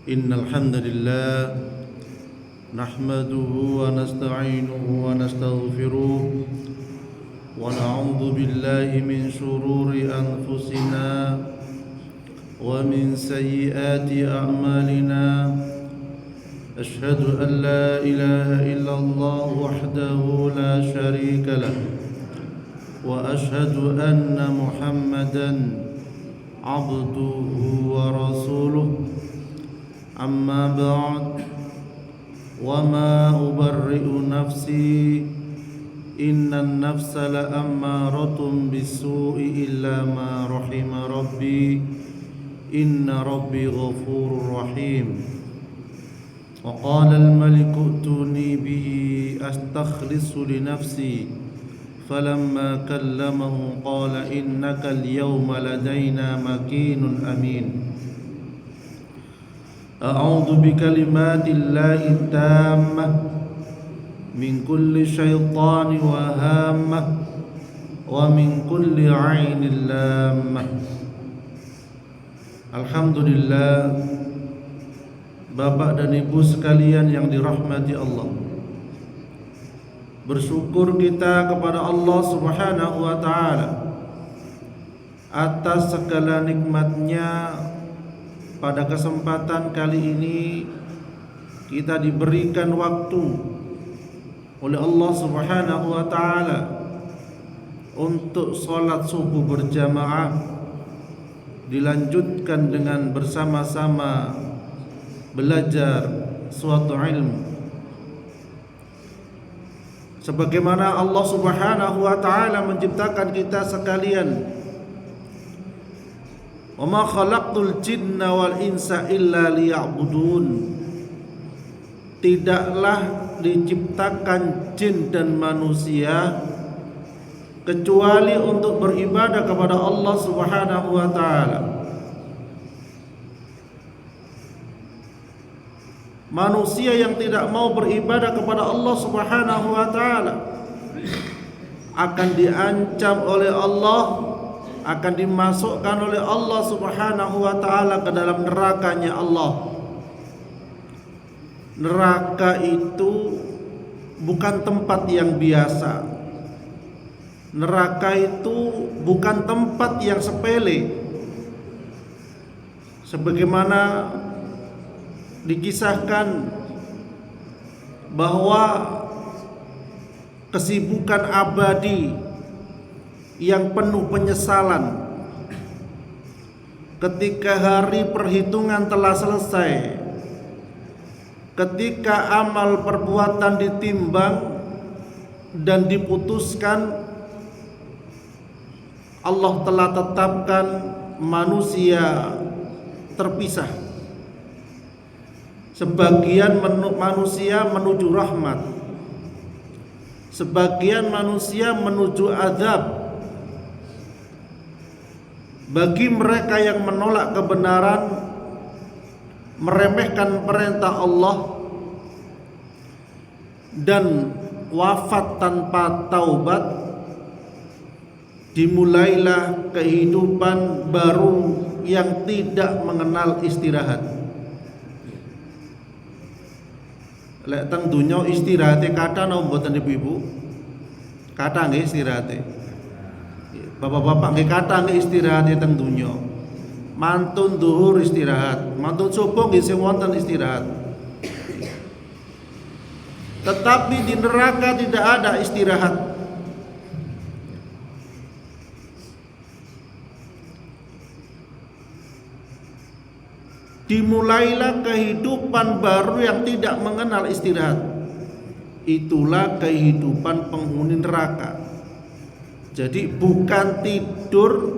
إن الحمد لله نحمده ونستعينه ونستغفره ونعوذ بالله من شرور أنفسنا ومن سيئات أعمالنا أشهد أن لا إله إلا الله وحده لا شريك له وأشهد أن محمدا عبده ورسوله أما بعد وما أبرئ نفسي إن النفس لأمارة بالسوء إلا ما رحم ربي إن ربي غفور رحيم وقال الملك ائتوني به أستخلص لنفسي فلما كلمه قال إنك اليوم لدينا مكين أمين أعوذ بكلمات الله التامة من كل شيطان وهامة ومن كل عين لامة. Alhamdulillah, Bapak dan Ibu sekalian yang dirahmati Allah, bersyukur kita kepada Allah Subhanahu wa ta'ala atas segala nikmatnya. Pada kesempatan kali ini kita diberikan waktu oleh Allah Subhanahu wa ta'ala untuk sholat subuh berjamaah, dilanjutkan dengan bersama-sama belajar suatu ilmu. Sebagaimana Allah Subhanahu wa ta'ala menciptakan kita sekalian, wa ma khalaqtul jinna wal insa illa liya'budun. Tidaklah diciptakan jin dan manusia kecuali untuk beribadah kepada Allah Subhanahu wa ta'ala. Manusia yang tidak mau beribadah kepada Allah Subhanahu wa ta'ala akan diancam oleh Allah, akan dimasukkan oleh Allah Subhanahu wa ta'ala ke dalam nerakanya Allah. Neraka itu bukan tempat yang biasa. Neraka itu bukan tempat yang sepele. Sebagaimana dikisahkan bahwa kesibukan abadi yang penuh penyesalan ketika hari perhitungan telah selesai, ketika amal perbuatan ditimbang dan diputuskan, Allah telah tetapkan manusia terpisah. Sebagian manusia menuju rahmat, sebagian manusia menuju azab. Bagi mereka yang menolak kebenaran, meremehkan perintah Allah, dan wafat tanpa taubat, dimulailah kehidupan baru yang tidak mengenal istirahat. Lek teng dunya istirahate kathah napa mboten Ibu-ibu? Kathah nggih istirahate. Bapak-bapak nggih kathah nggih istirahate teng dunya. Mantun zuhur istirahat, mantun subuh nggih sing wonten istirahat. Tetapi di neraka tidak ada istirahat. Dimulailah kehidupan baru yang tidak mengenal istirahat. Itulah kehidupan penghuni neraka. Jadi bukan tidur,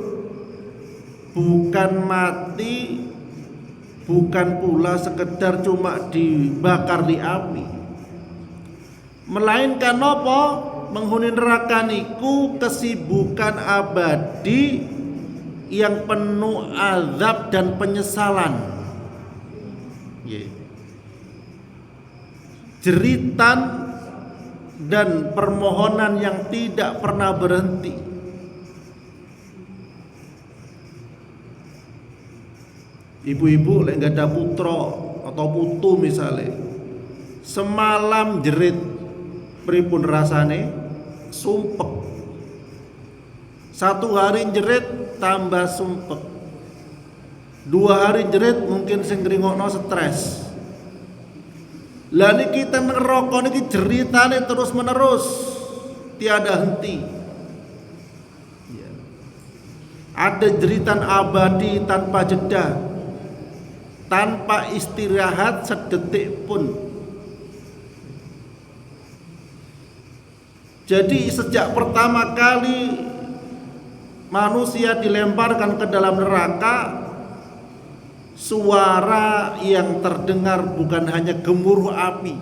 bukan mati, bukan pula sekedar cuma dibakar di api, melainkan apa? Penghuni neraka niku kesibukan abadi yang penuh azab dan penyesalan. Jeritan dan permohonan yang tidak pernah berhenti. Ibu-ibu lek gak ada putra atau putu misalnya semalam jerit pripun rasane sumpek, 1 hari jerit tambah sumpek, 2 hari jerit mungkin sing ngrungokno stres. Lah niki teng neraka niki jeritane terus menerus tiada henti. Ya. Ada jeritan abadi tanpa jeda, tanpa istirahat sedetik pun. Jadi sejak pertama kali manusia dilemparkan ke dalam neraka, suara yang terdengar bukan hanya gemuruh api,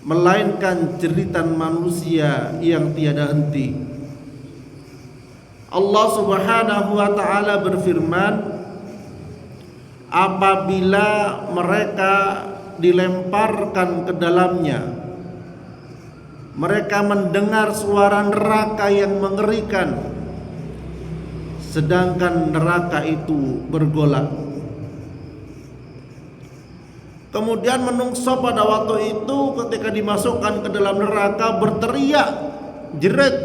melainkan jeritan manusia yang tiada henti. Allah Subhanahu wa taala berfirman, apabila mereka dilemparkan ke dalamnya, mereka mendengar suara neraka yang mengerikan, sedangkan neraka itu bergolak. Kemudian menungso pada waktu itu ketika dimasukkan ke dalam neraka berteriak, jerit,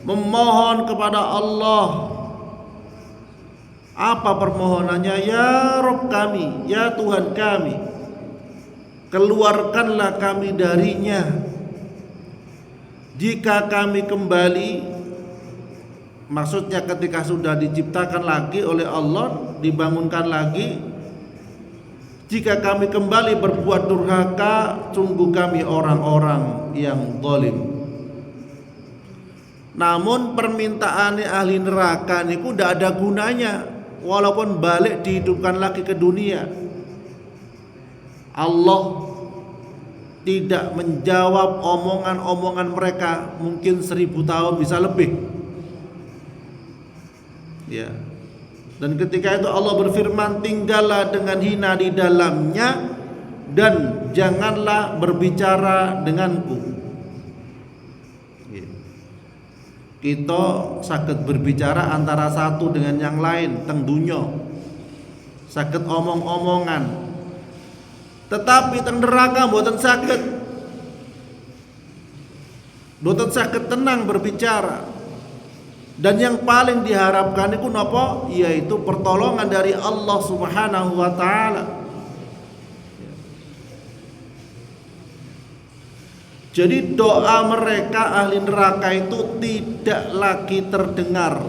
memohon kepada Allah. Apa permohonannya? Ya Rabb kami, ya Tuhan kami, keluarkanlah kami darinya. Jika kami kembali, maksudnya ketika sudah diciptakan lagi oleh Allah, dibangunkan lagi, jika kami kembali berbuat durhaka, sungguh kami orang-orang yang zalim. Namun permintaan ahli neraka niku ndak ada gunanya, walaupun balik dihidupkan lagi ke dunia. Allah tidak menjawab omongan-omongan mereka, mungkin 1000 tahun bisa lebih. Ya. Dan ketika itu Allah berfirman, tinggallah dengan hina di dalamnya dan janganlah berbicara denganku. Ya. Kita saged berbicara antara satu dengan yang lain teng dunya, saged omong-omongan. Tetapi teng neraka mboten saged tenang berbicara. Dan yang paling diharapkan itu napa? Yaitu pertolongan dari Allah Subhanahu wa taala. Jadi doa mereka ahli neraka itu tidak lagi terdengar.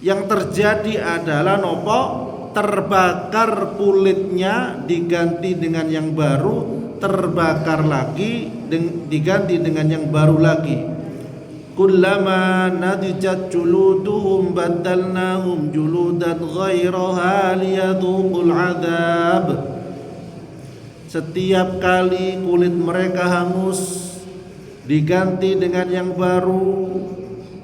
Yang terjadi adalah napa? Terbakar kulitnya diganti dengan yang baru, terbakar lagi diganti dengan yang baru lagi. Kullama nadijat juluduhum badalnahum juludan ghairaha liyadhuqul adzab. Setiap kali kulit mereka hangus, diganti dengan yang baru,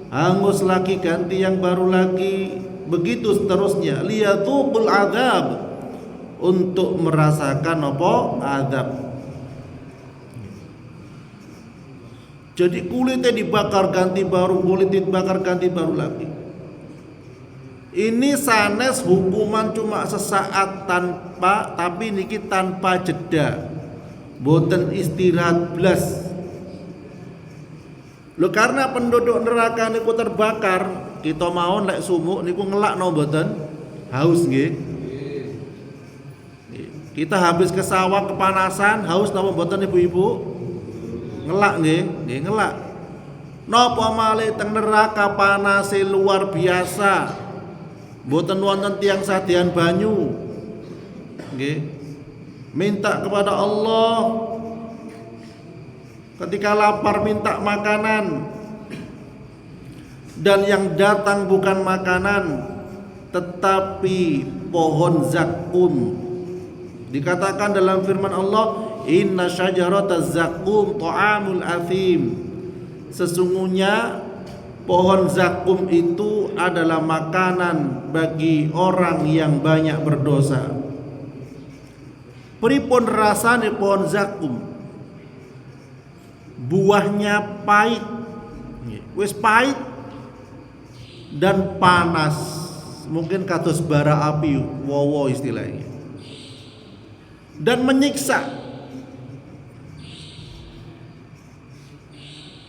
hangus lagi ganti yang baru lagi, begitu seterusnya, liyadhuqul adzab, untuk merasakan apa? Azab. Jadi kulitnya dibakar ganti baru, kulit dibakar ganti baru lagi. Ini sanes hukuman cuma sesaat tapi niki tanpa jeda, boten istirahat blas. Lo karena penduduk neraka niku terbakar, kita mau nek sumuk niku ngelakno mboten? Haus nggih. Kita habis ke sawah kepanasan, haus napa mboten ibu-ibu? Ngelak nggih, nggih ngelak. Napa malih teng neraka panase luar biasa. Mboten wonten tiyang sadian banyu. Nggih. Minta kepada Allah. Ketika lapar minta makanan. Dan yang datang bukan makanan, tetapi pohon zakum. Dikatakan dalam firman Allah, inna syajarataz zakum ta'amul athim. Sesungguhnya pohon zakum itu adalah makanan bagi orang yang banyak berdosa. Pripun rasane pohon zakum? Buahnya pahit. Wis pahit dan panas. mungkin kados bara api wowo istilahnya, dan menyiksa.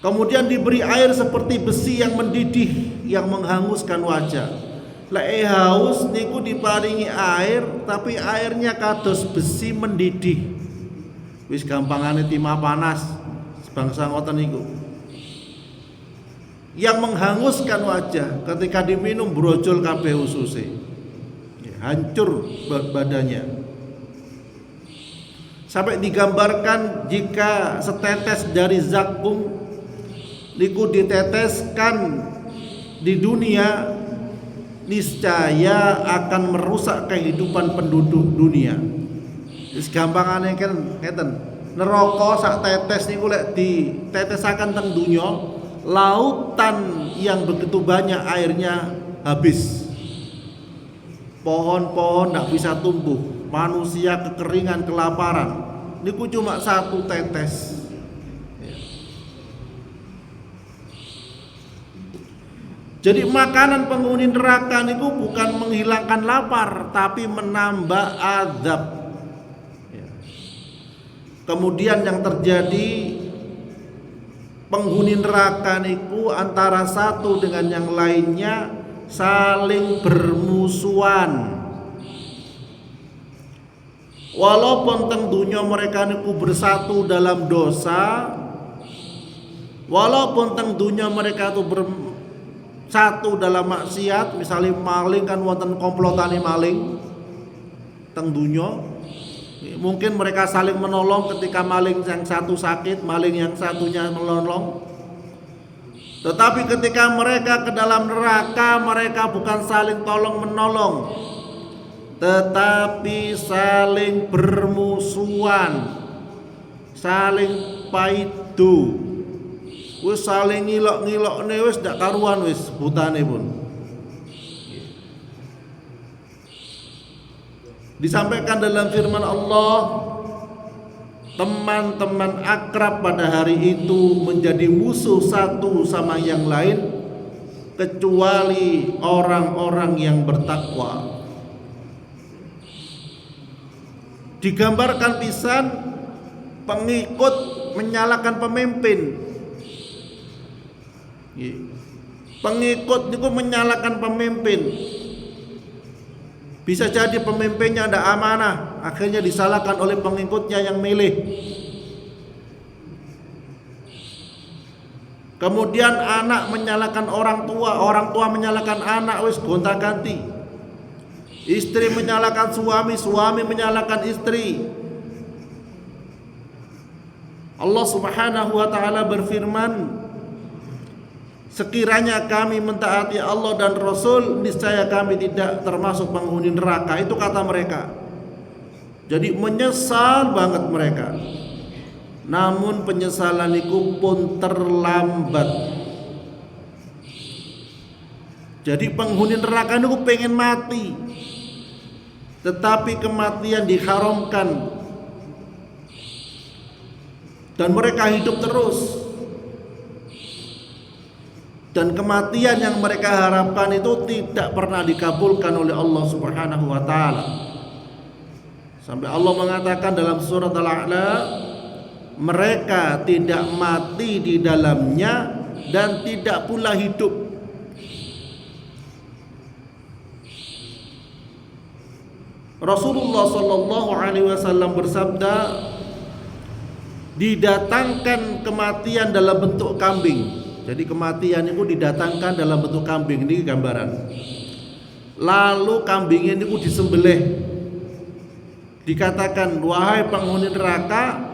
Kemudian diberi air seperti besi yang mendidih yang menghanguskan wajah. Lek haus niku diparingi air tapi airnya kados besi mendidih. Wis gampangane timah panas sebangsa ngoten niku. Yang menghanguskan wajah, ketika diminum brojol kabeh ususe. Hancur badannya. Sampai digambarkan jika setetes dari zakum niku diteteskan di dunia, niscaya akan merusak kehidupan penduduk dunia. Wis gampangane kan ngeten. Neraka sak tetes niku lek ditetesaken teng dunya, lautan yang begitu banyak airnya habis. Pohon-pohon tidak bisa tumbuh, manusia kekeringan, kelaparan. Niku cuma satu tetes. Jadi makanan penghuni neraka niku bukan menghilangkan lapar, tapi menambah azab. Kemudian yang terjadi, penghuni neraka niku antara satu dengan yang lainnya saling bermusuhan. Walaupun teng dunia mereka niku bersatu dalam dosa, walaupun teng dunia mereka itu bersatu dalam maksiat, misalnya maling kan wonten komplotane maling teng dunia. Mungkin mereka saling menolong ketika maling yang satu sakit, maling yang satunya menolong. Tetapi ketika mereka ke dalam neraka, mereka bukan saling tolong menolong, tetapi saling bermusuhan, saling paidu, wis saling ngilok-ngilokne wis ndak karuan wis hutane pun. Disampaikan dalam firman Allah, teman-teman akrab pada hari itu menjadi musuh satu sama yang lain kecuali orang-orang yang bertakwa. Digambarkan pisan pengikut menyalahkan pemimpin. Pengikut itu menyalahkan pemimpin. Bisa jadi pemimpinnya tidak amanah, akhirnya disalahkan oleh pengikutnya yang milih. Kemudian anak menyalahkan orang tua menyalahkan anak, wis gonta-ganti. Istri menyalahkan suami, suami menyalahkan istri. Allah Subhanahu wa taala berfirman, sekiranya kami mentaati Allah dan Rasul, niscaya kami tidak termasuk penghuni neraka. Itu kata mereka. Jadi menyesal banget mereka. Namun penyesalan itu pun terlambat. Jadi penghuni neraka itu pengen mati, tetapi kematian diharamkan, dan mereka hidup terus. Dan kematian yang mereka harapkan itu tidak pernah dikabulkan oleh Allah Subhanahu wa taala. Sampai Allah mengatakan dalam surat Al-A'la, mereka tidak mati di dalamnya dan tidak pula hidup. Rasulullah sallallahu alaihi wasallam bersabda, didatangkan kematian dalam bentuk kambing. Jadi kematian itu didatangkan dalam bentuk kambing, ini gambaran. Lalu kambingnya itu disembelih. Dikatakan, wahai penghuni neraka,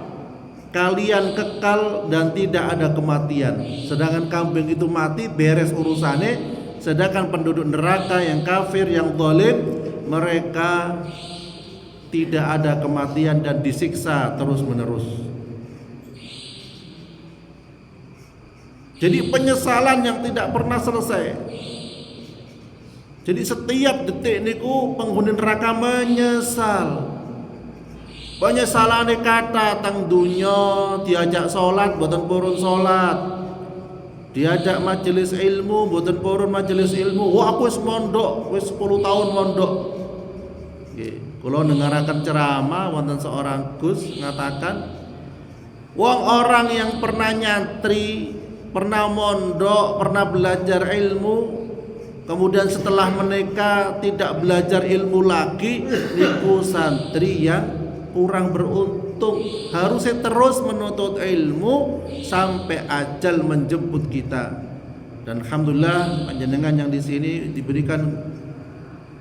kalian kekal dan tidak ada kematian. Sedangkan kambing itu mati, beres urusannya. Sedangkan penduduk neraka yang kafir, yang zalim, mereka tidak ada kematian dan disiksa terus menerus. Jadi penyesalan yang tidak pernah selesai. Jadi setiap detik niku penghuni neraka menyesal. Penyesalan kata tang dunya diajak salat boten purun salat. diajak majelis ilmu, mboten purun majelis ilmu. Wah, aku wis mondok, wis 10 tahun mondok. Nggih, kula dengaraken ceramah wonten seorang Gus ngatakan, wong orang yang pernah nyantri, pernah mondok, pernah belajar ilmu, kemudian setelah menikah tidak belajar ilmu lagi, niku santri yang kurang beruntung. Harusnya terus menuntut ilmu sampai ajal menjemput kita. Dan alhamdulillah panjenengan yang di sini diberikan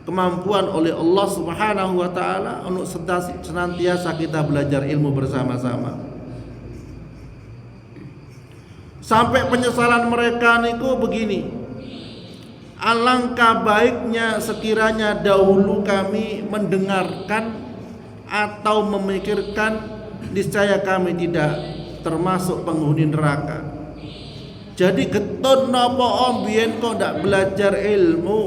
kemampuan oleh Allah Subhanahu wa taala untuk senantiasa kita belajar ilmu bersama-sama. Sampai penyesalan mereka niku begini, alangkah baiknya sekiranya dahulu kami mendengarkan atau memikirkan, niscaya kami tidak termasuk penghuni neraka. Jadi getun napa om biyen kok ndak belajar ilmu,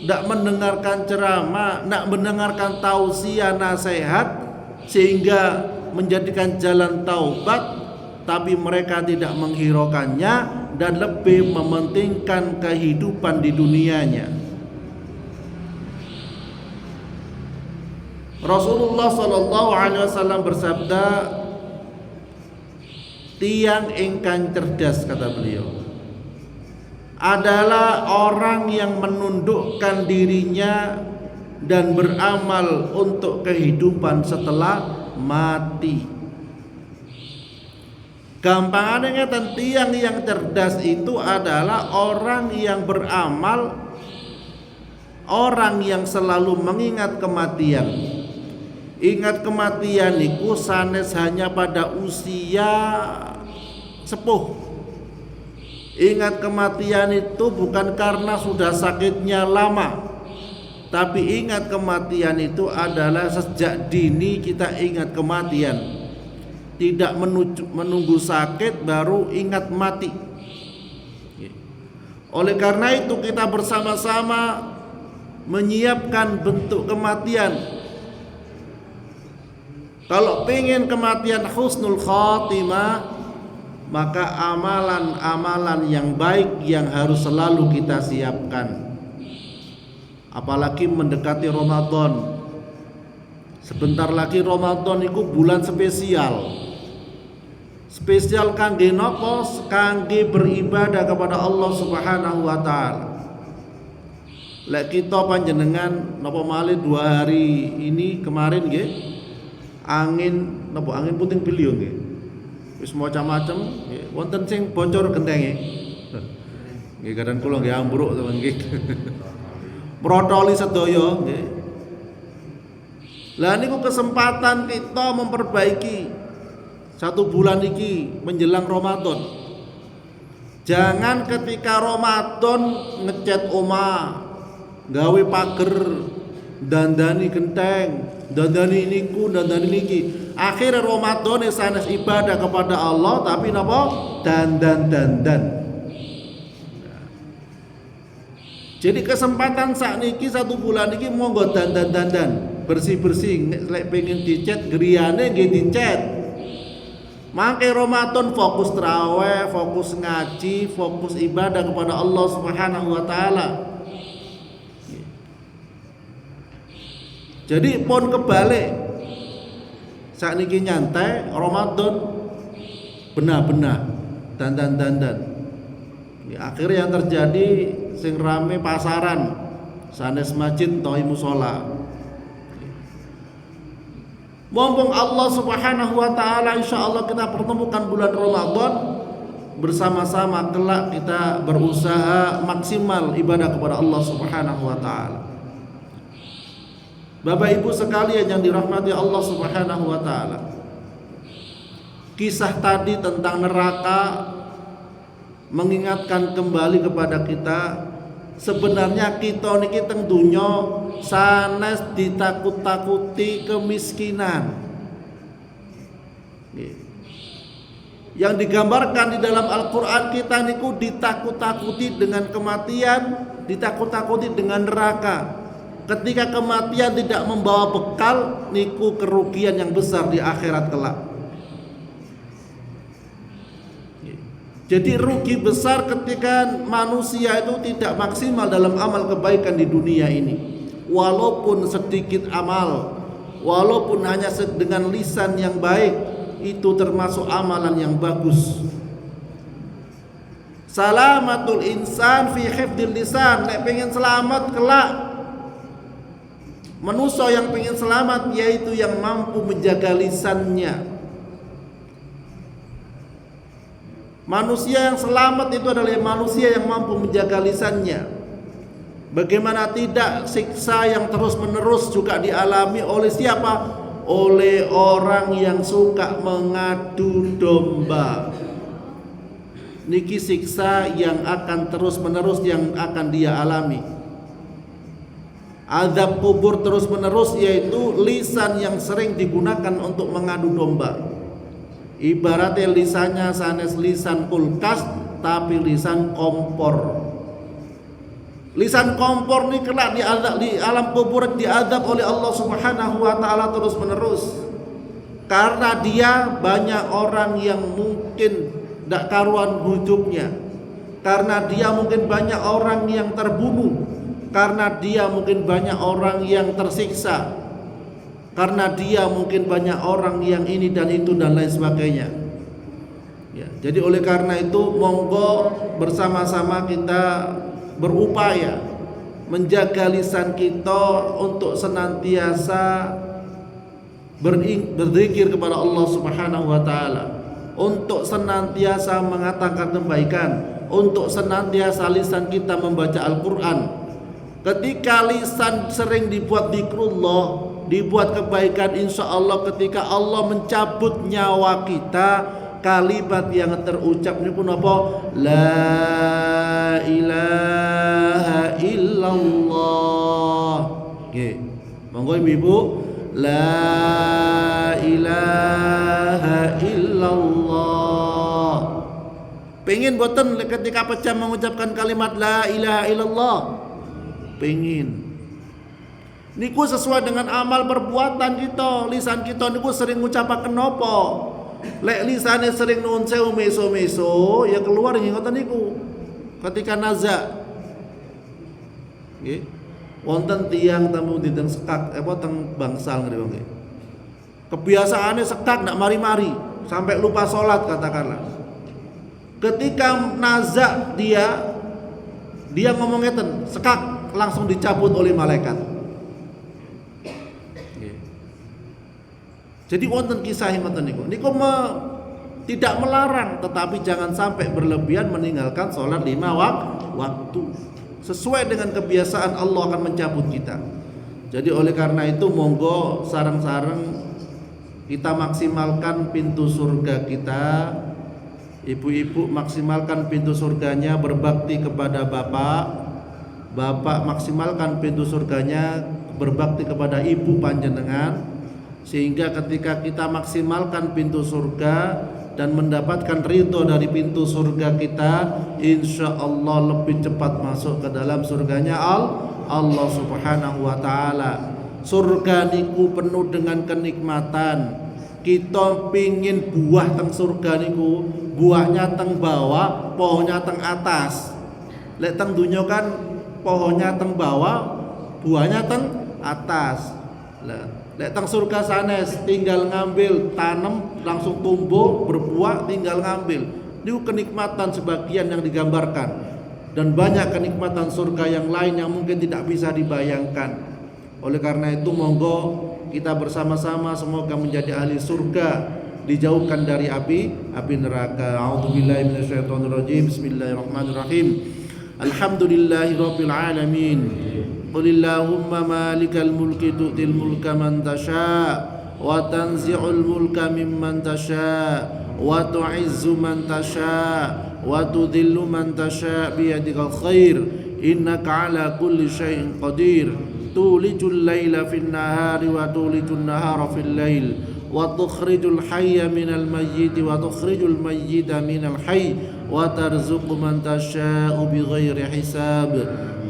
ndak mendengarkan ceramah, ndak mendengarkan tausiah nasihat sehingga menjadikan jalan taubat, tapi mereka tidak menghiraukannya dan lebih mementingkan kehidupan di dunianya. Rasulullah sallallahu alaihi wasallam bersabda, tiang ingkang cerdas, kata beliau, adalah orang yang menundukkan dirinya dan beramal untuk kehidupan setelah mati. Gampangane ngeten, tiang yang cerdas itu adalah orang yang beramal, orang yang selalu mengingat kematian. Ingat kematian niku sanes hanya pada usia sepuh. Ingat kematian itu bukan karena sudah sakitnya lama, tapi ingat kematian itu adalah sejak dini kita ingat kematian. Tidak menunggu sakit baru ingat mati. Oleh karena itu kita bersama-sama menyiapkan bentuk kematian. Kalau pengen kematian husnul khatimah, maka amalan-amalan yang baik yang harus selalu kita siapkan. Apalagi mendekati Ramadan. Sebentar lagi Ramadan itu bulan spesial. Spesial kangge napa? Kangge beribadah kepada Allah Subhanahu wa taala. Lek kita panjenengan napa malih 2 hari ini kemarin nggih, angin puting beliung nggih. Wis macam-macam nggih, wonten sing bocor gentenge. Nggih kadang kula nggih ambruk teman nggih. Protoli sedaya nggih. Lah niku kesempatan kita memperbaiki 1 bulan iki menjelang Ramadan. Jangan ketika Ramadan ngecat omah, gawe pager, dandani genteng, dandani niku, dandani niki. Akhir Ramadan sanes ibadah kepada Allah tapi napa? Dandan. Jadi kesempatan sakniki 1 bulan iki monggo dandan, bersih-bersih. Nek pengen dicet griyane nggih dicet. Mangke Ramadan fokus traweh, fokus ngaji, fokus ibadah kepada Allah Subhanahu wa taala. Jadi pun kebalik, sakniki nyantai Ramadan benar-benar dandan. Akhirnya yang terjadi sing rame pasaran, sanes masjid toh musola. Mumpung Allah Subhanahu wa taala insyaallah kita pertemukan bulan Ramadan bersama-sama, kelak kita berusaha maksimal ibadah kepada Allah Subhanahu wa taala. Bapak Ibu sekalian yang dirahmati Allah Subhanahu wa taala. Kisah tadi tentang neraka mengingatkan kembali kepada kita, sebenarnya kita niki teng donya sanes ditakut-takuti kemiskinan. Yang digambarkan di dalam Al-Qur'an kita niku ditakut-takuti dengan kematian, ditakut-takuti dengan neraka. Ketika kematian tidak membawa bekal, niku kerugian yang besar di akhirat kelak. Jadi rugi besar ketika manusia itu tidak maksimal dalam amal kebaikan di dunia ini. Walaupun sedikit amal, walaupun hanya dengan lisan yang baik, itu termasuk amalan yang bagus. Salamatul insan fi hifdzil lisan. Nek pengen selamat kelak, manusia yang pengen selamat yaitu yang mampu menjaga lisannya. Manusia yang selamat itu adalah manusia yang mampu menjaga lisannya. Bagaimana tidak, siksa yang terus menerus juga dialami oleh siapa? Oleh orang yang suka mengadu domba. Niki siksa yang akan terus menerus yang akan dia alami. Azab kubur terus menerus, yaitu lisan yang sering digunakan untuk mengadu domba. Ibaratnya lisannya sanes lisan kulkas, tapi lisan kompor. Lisan kompor ini kelak di alam kubur diadab oleh Allah Subhanahu wa taala terus menerus. Karena dia banyak orang yang mungkin tidak karuan hidupnya. Karena dia mungkin banyak orang yang terbunuh. Karena dia mungkin banyak orang yang tersiksa. Karena dia mungkin banyak orang yang ini dan itu dan lain sebagainya. Ya, jadi oleh karena itu monggo bersama-sama kita berupaya menjaga lisan kita untuk senantiasa berzikir kepada Allah Subhanahu wa taala, untuk senantiasa mengatakan kebaikan, untuk senantiasa lisan kita membaca Al-Qur'an. Ketika lisan sering dibuat zikrullah, dibuat kebaikan, insya Allah ketika Allah mencabut nyawa kita, kalimat yang terucap ini pun apa? La ilaha illallah. Oke, monggo ibu-ibu. La ilaha illallah. Pengen boten ketika pecah mengucapkan kalimat la ilaha illallah? Pengen. Niku sesuai dengan amal perbuatan kita. Lisan kita niku sering ngucapaken napa? Lek lisane sering nuwun sewu meso-meso, ya keluar ngoten niku. Ketika nazak. Nggih. Wonten tiyang tamu diteng sekak teng bangsal nggih. Kebiasaane sekak ndak mari-mari sampai lupa sholat katakanlah. Ketika nazak dia ngomong ngeten, sekak langsung dicabut oleh malaikat. Jadi wonten kisah yang ngoten niku. Niku tidak melarang, tetapi jangan sampai berlebihan meninggalkan sholat 5 waktu. Sesuai dengan kebiasaan Allah akan mencabut kita. Jadi oleh karena itu monggo sareng-sareng kita maksimalkan pintu surga kita. Ibu-ibu maksimalkan pintu surganya berbakti kepada bapak. Bapak maksimalkan pintu surganya berbakti kepada ibu panjenengan. Sehingga ketika kita maksimalkan pintu surga dan mendapatkan ridho dari pintu surga kita, insya Allah lebih cepat masuk ke dalam surganya Allah Subhanahu wa ta'ala. Surga niku penuh dengan kenikmatan. Kita pingin buah teng surga niku, buahnya teng bawah, pohonnya teng atas. Lek teng dunya kan pohonnya teng bawah, buahnya teng atas. Lek teng surga sanes tinggal ngambil, tanam langsung tumbuh, berbuah tinggal ngambil. Ini kenikmatan sebagian yang digambarkan. Dan banyak kenikmatan surga yang lain yang mungkin tidak bisa dibayangkan. Oleh karena itu monggo kita bersama-sama semoga menjadi ahli surga, dijauhkan dari api neraka. A'udzubillahi minasyaitonirrajim. Bismillahirrahmanirrahim. Alhamdulillahirabbil alamin. Qulillahumma malikal mulki tu'til mulka man tasha' wa tanzi'ul mulka mimman tasha' wa tu'izzu man tasha' wa tudhillu man tasha' biyadikal khair innaka ala kulli syai'in qadir tulijul laila fin nahari wa tulijul nahara fil lail wa tukhrijul hayya minal mayyiti wa tukhrijul mayyita minal hayy wa tarzuqu man tasha'u bighairi hisab.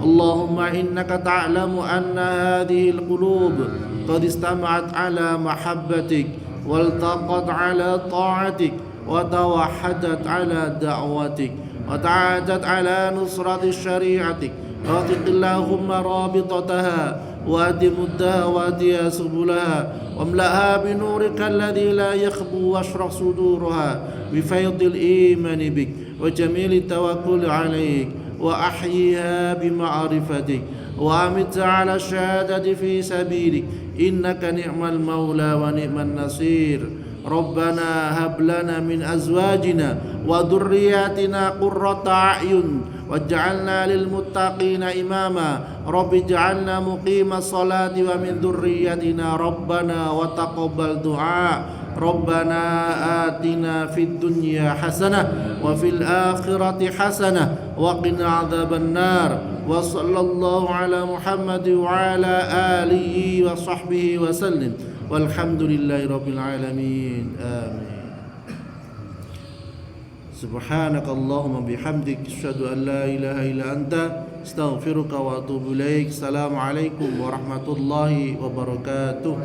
Allahumma innaka ta'lamu anna hadhihi al-qulub qad istama'at ala mahabbatik waltaqat ala ta'atik وتوحدت على دعوتك وتعادت على نصرة شريعتك واتق اللهم رابطتها وأدم وادي سبلها واملأها بنورك الذي لا يخبو واشرح صدورها بفيض الإيمان بك وجميل التوكل عليك وأحييها بمعرفتك وأمتها على الشهادة في سبيلك إنك نعم المولى ونعم النصير. ربنا هب لنا من أزواجنا وذرياتنا قرة أعين واجعلنا للمتقين إماما. رب اجعلنا مقيم الصلاة ومن ذريتنا ربنا وتقبل دعاء. ربنا آتنا في الدنيا حسنة وفي الآخرة حسنة وقنا عذاب النار. وصلى الله على محمد وعلى آله وصحبه وسلم والحمد لله رب العالمين آمين. سبحانك اللهم بحمدك أشهد أن لا إله إلا أنت استغفرك وأتوب إليك. السلام عليكم ورحمة الله وبركاته.